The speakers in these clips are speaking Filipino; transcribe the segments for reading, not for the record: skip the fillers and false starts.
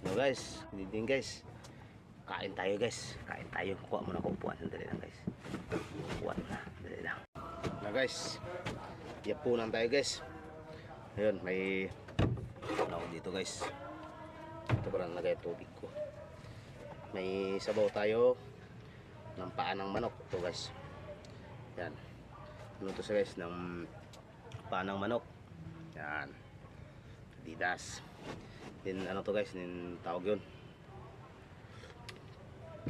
No guys, good evening guys. Kain tayo guys. Kain tayo. Kuha muna ko upuan. Sandali lang guys. Upuan muna. Sandali lang. Na guys. Yapunan tayo guys. Ayun, may ano dito guys. Ito ba lang nagay tubig ko. May sabaw tayo ng paa ng manok. Ito guys. Yan. Ano to sa guys ng paa ng manok. Yan. Adidas. Then ano to guys, din tawag yun.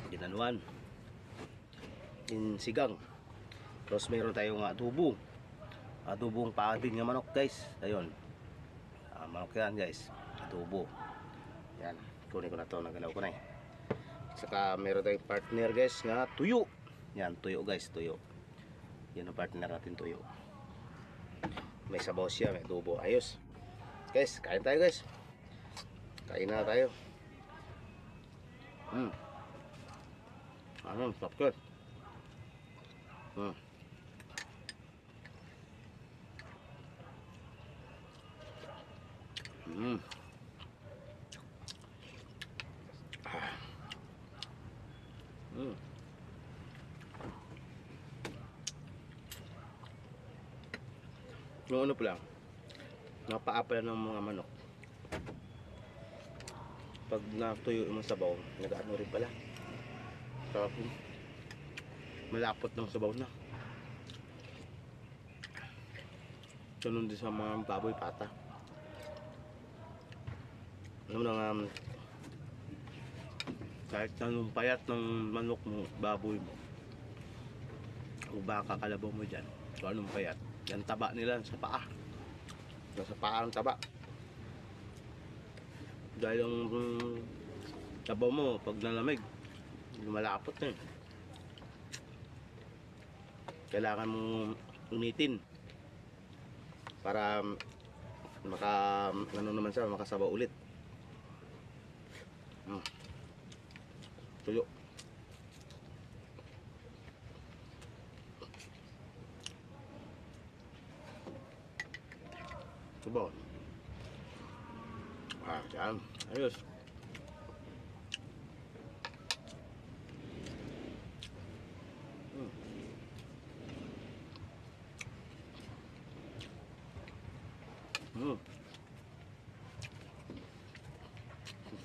Ginanuan. Din sigang. Tapos mayroon tayong adobo. Adobong paa din ng manok guys. Ayun. Manok yan guys. Adobo. Yan. Kunin ko na to, nagalaw ko na eh. Saka mayroon tayong partner guys nga tuyo. Yan, tuyo guys, tuyo. Yan ang partner natin, tuyo. May sabaw siya, may adobo. Ayos. Guys, kain tayo guys. Kain na tayo. Sarap ko. Yung ano pala, napaapala ng mga manok. Pag natuyo yung sabaw, nag-ano rin pala. Tapos malapot ng sabaw na. Ganun din sa mga baboy pata. Ano na kahit anong payat ng manok mo, baboy mo, o baka kalabaw mo dyan, kung anong payat, yan taba nila sa paa. Nasa paa ang taba. Dahil yung tabaw mo pag nalamig, lumalapot na eh. Kailangan mong unitin para ano naman siya, makasabaw ulit. Tuyo. Sabaw. Yan. Ayos.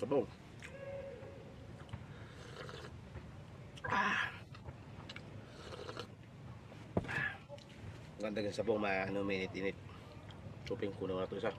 Sabaw. Ganda ng sabaw, minit-init. Tuping kuno na ito isa.